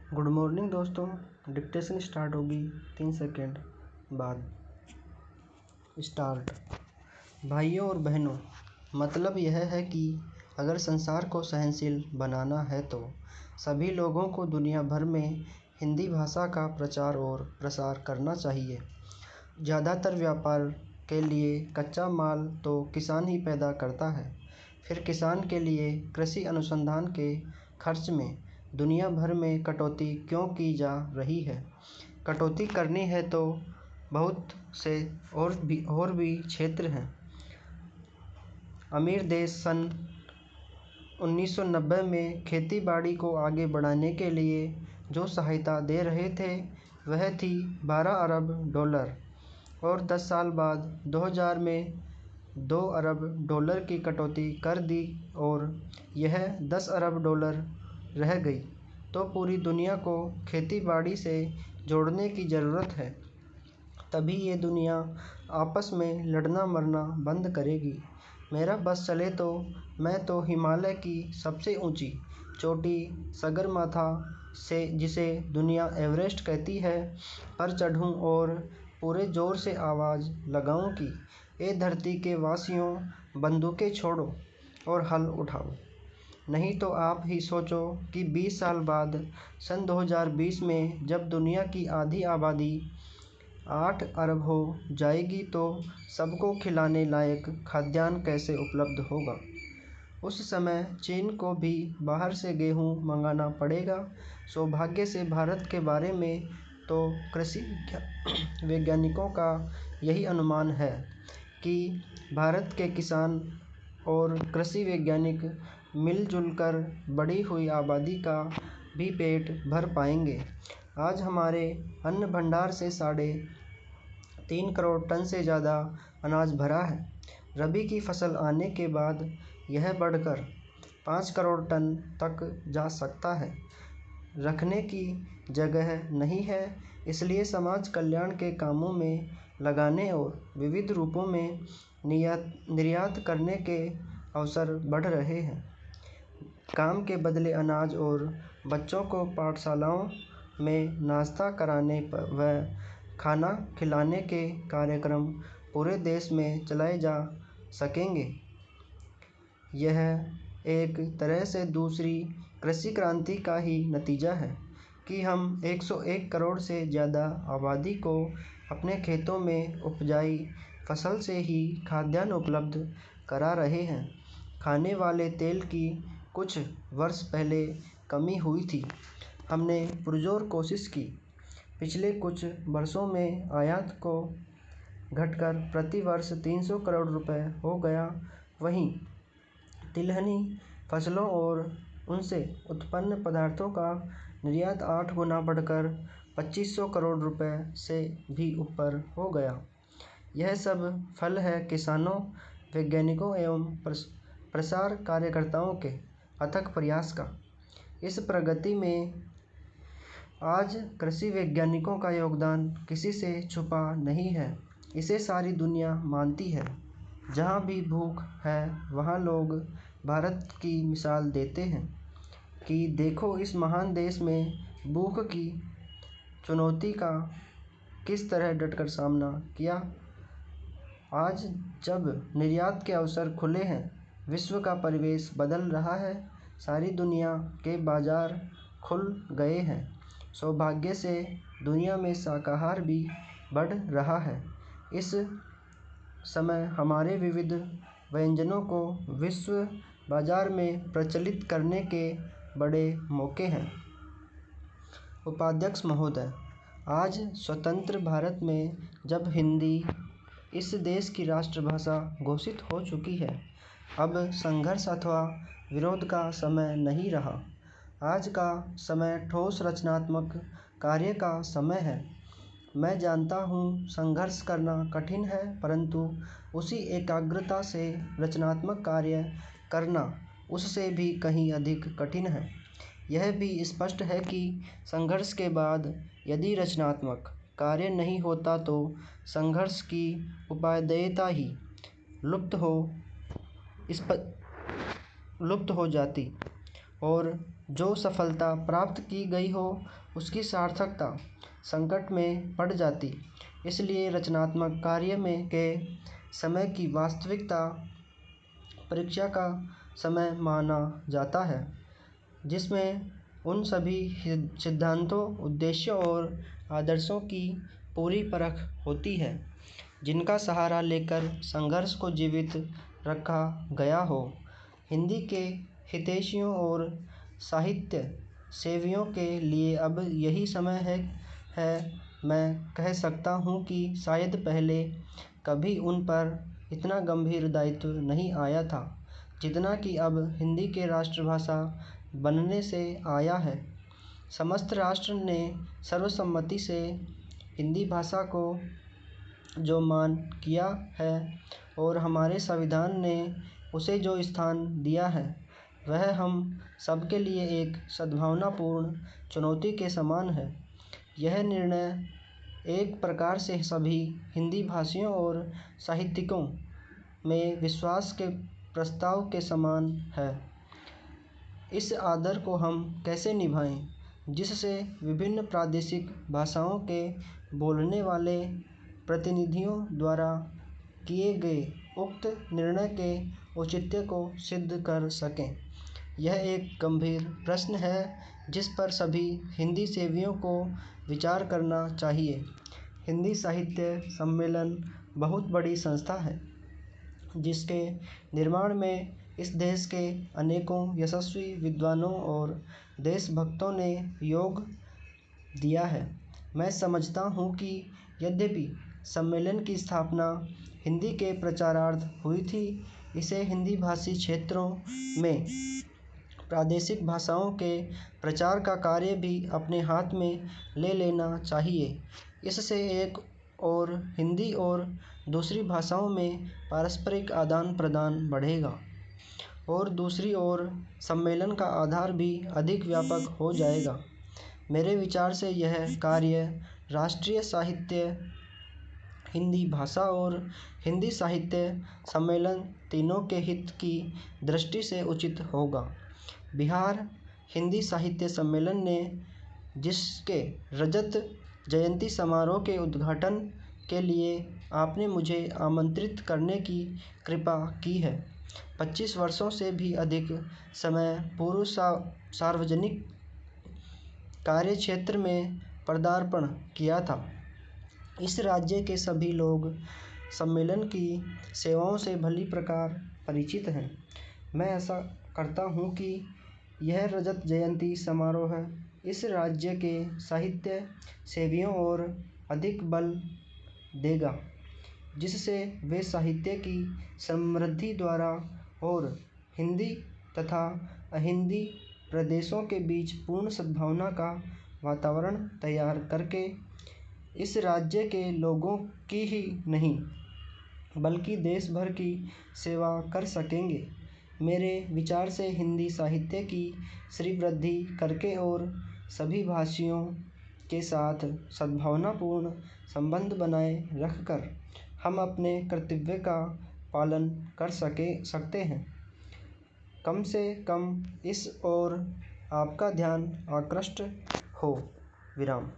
Good morning दोस्तों। Dictation start होगी 3 second बाद। स्टार्ट। भाइयों और बहनों, मतलब यह है कि अगर संसार को सहनशील बनाना है तो सभी लोगों को दुनिया भर में हिंदी भाषा का प्रचार और प्रसार करना चाहिए। ज़्यादातर व्यापार के लिए कच्चा माल तो किसान ही पैदा करता है, फिर किसान के लिए कृषि अनुसंधान के खर्च में दुनिया भर में कटौती क्यों की जा रही है। कटौती करनी है तो बहुत से और भी क्षेत्र हैं। अमीर देश सन 1990 में खेती बाड़ी को आगे बढ़ाने के लिए जो सहायता दे रहे थे वह थी 12 अरब डॉलर, और 10 साल बाद 2000 में 2 अरब डॉलर की कटौती कर दी और यह 10 अरब डॉलर रह गई। तो पूरी दुनिया को खेती बाड़ी से जोड़ने की ज़रूरत है, तभी ये दुनिया आपस में लड़ना मरना बंद करेगी। मेरा बस चले तो मैं तो हिमालय की सबसे ऊंची चोटी सगरमाथा से, जिसे दुनिया एवरेस्ट कहती है, पर चढ़ूं और पूरे ज़ोर से आवाज़ लगाऊं कि ए धरती के वासियों, बंदूकें छोड़ो और हल उठाओ। नहीं तो आप ही सोचो कि 20 साल बाद सन 2020 में जब दुनिया की आधी आबादी 8 अरब हो जाएगी तो सबको खिलाने लायक खाद्यान्न कैसे उपलब्ध होगा। उस समय चीन को भी बाहर से गेहूं मंगाना पड़ेगा। सौभाग्य से भारत के बारे में तो कृषि वैज्ञानिकों का यही अनुमान है कि भारत के किसान और कृषि वैज्ञानिक मिलजुल कर बढ़ी हुई आबादी का भी पेट भर पाएंगे। आज हमारे अन्न भंडार से 3.5 करोड़ टन से ज़्यादा अनाज भरा है। रबी की फसल आने के बाद यह बढ़कर 5 करोड़ टन तक जा सकता है। रखने की जगह नहीं है, इसलिए समाज कल्याण के कामों में लगाने और विविध रूपों में निर्यात करने के अवसर बढ़ रहे हैं। काम के बदले अनाज और बच्चों को पाठशालाओं में नाश्ता कराने व खाना खिलाने के कार्यक्रम पूरे देश में चलाए जा सकेंगे। यह एक तरह से दूसरी कृषि क्रांति का ही नतीजा है कि हम 101 करोड़ से ज़्यादा आबादी को अपने खेतों में उपजाई फसल से ही खाद्यान्न उपलब्ध करा रहे हैं। खाने वाले तेल की कुछ वर्ष पहले कमी हुई थी। हमने पुरजोर कोशिश की। पिछले कुछ वर्षों में आयात को घटकर प्रति वर्ष 300 करोड़ रुपए हो गया। वहीं तिलहनी फसलों और उनसे उत्पन्न पदार्थों का निर्यात 8 गुना बढ़कर 2500 करोड़ रुपए से भी ऊपर हो गया। यह सब फल है किसानों, वैज्ञानिकों एवं प्रसार कार्यकर्ताओं के अथक प्रयास का। इस प्रगति में आज कृषि वैज्ञानिकों का योगदान किसी से छुपा नहीं है, इसे सारी दुनिया मानती है। जहाँ भी भूख है वहाँ लोग भारत की मिसाल देते हैं कि देखो इस महान देश में भूख की चुनौती का किस तरह डटकर सामना किया। आज जब निर्यात के अवसर खुले हैं, विश्व का परिवेश बदल रहा है, सारी दुनिया के बाजार खुल गए हैं। सौभाग्य से दुनिया में शाकाहार भी बढ़ रहा है। इस समय हमारे विविध व्यंजनों को विश्व बाजार में प्रचलित करने के बड़े मौके हैं। उपाध्यक्ष महोदय, आज स्वतंत्र भारत में जब हिंदी इस देश की राष्ट्रभाषा घोषित हो चुकी है, अब संघर्ष अथवा विरोध का समय नहीं रहा। आज का समय ठोस रचनात्मक कार्य का समय है। मैं जानता हूँ संघर्ष करना कठिन है, परंतु उसी एकाग्रता से रचनात्मक कार्य करना उससे भी कहीं अधिक कठिन है। यह भी स्पष्ट है कि संघर्ष के बाद यदि रचनात्मक कार्य नहीं होता तो संघर्ष की उपादेयता ही लुप्त हो जाती और जो सफलता प्राप्त की गई हो उसकी सार्थकता संकट में पड़ जाती। इसलिए रचनात्मक कार्य में के समय की वास्तविकता परीक्षा का समय माना जाता है, जिसमें उन सभी सिद्धांतों, उद्देश्यों और आदर्शों की पूरी परख होती है जिनका सहारा लेकर संघर्ष को जीवित रखा गया हो। हिंदी के हितैषियों और साहित्य सेवियों के लिए अब यही समय है। मैं कह सकता हूँ कि शायद पहले कभी उन पर इतना गंभीर दायित्व नहीं आया था जितना कि अब हिंदी के राष्ट्रभाषा बनने से आया है। समस्त राष्ट्र ने सर्वसम्मति से हिंदी भाषा को जो मान किया है और हमारे संविधान ने उसे जो स्थान दिया है, वह हम सबके लिए एक सद्भावनापूर्ण चुनौती के समान है। यह निर्णय एक प्रकार से सभी हिंदी भाषियों और साहित्यिकों में विश्वास के प्रस्ताव के समान है। इस आदर को हम कैसे निभाएं, जिससे विभिन्न प्रादेशिक भाषाओं के बोलने वाले प्रतिनिधियों द्वारा किए गए उक्त निर्णय के औचित्य को सिद्ध कर सकें। यह एक गंभीर प्रश्न है जिस पर सभी हिंदी सेवियों को विचार करना चाहिए। हिंदी साहित्य सम्मेलन बहुत बड़ी संस्था है जिसके निर्माण में इस देश के अनेकों यशस्वी विद्वानों और देशभक्तों ने योग दिया है। मैं समझता हूँ कि यद्यपि सम्मेलन की स्थापना हिंदी के प्रचारार्थ हुई थी, इसे हिंदी भाषी क्षेत्रों में प्रादेशिक भाषाओं के प्रचार का कार्य भी अपने हाथ में ले लेना चाहिए। इससे एक और हिंदी और दूसरी भाषाओं में पारस्परिक आदान प्रदान बढ़ेगा और दूसरी ओर सम्मेलन का आधार भी अधिक व्यापक हो जाएगा। मेरे विचार से यह कार्य राष्ट्रीय साहित्य, हिंदी भाषा और हिंदी साहित्य सम्मेलन तीनों के हित की दृष्टि से उचित होगा। बिहार हिंदी साहित्य सम्मेलन ने जिसके रजत जयंती समारोह के उद्घाटन के लिए आपने मुझे आमंत्रित करने की कृपा की है, 25 वर्षों से भी अधिक समय पूर्व सार्वजनिक कार्य क्षेत्र में पदार्पण किया था। इस राज्य के सभी लोग सम्मेलन की सेवाओं से भली प्रकार परिचित हैं। मैं आशा करता हूँ कि यह रजत जयंती समारोह इस राज्य के साहित्य सेवियों और अधिक बल देगा, जिससे वे साहित्य की समृद्धि द्वारा और हिंदी तथा अहिंदी प्रदेशों के बीच पूर्ण सद्भावना का वातावरण तैयार करके इस राज्य के लोगों की ही नहीं बल्कि देश भर की सेवा कर सकेंगे। मेरे विचार से हिंदी साहित्य की श्रीवृद्धि करके और सभी भाषियों के साथ सद्भावनापूर्ण संबंध बनाए रखकर हम अपने कर्तव्य का पालन कर सकते हैं। कम से कम इस ओर आपका ध्यान आकृष्ट हो। विराम।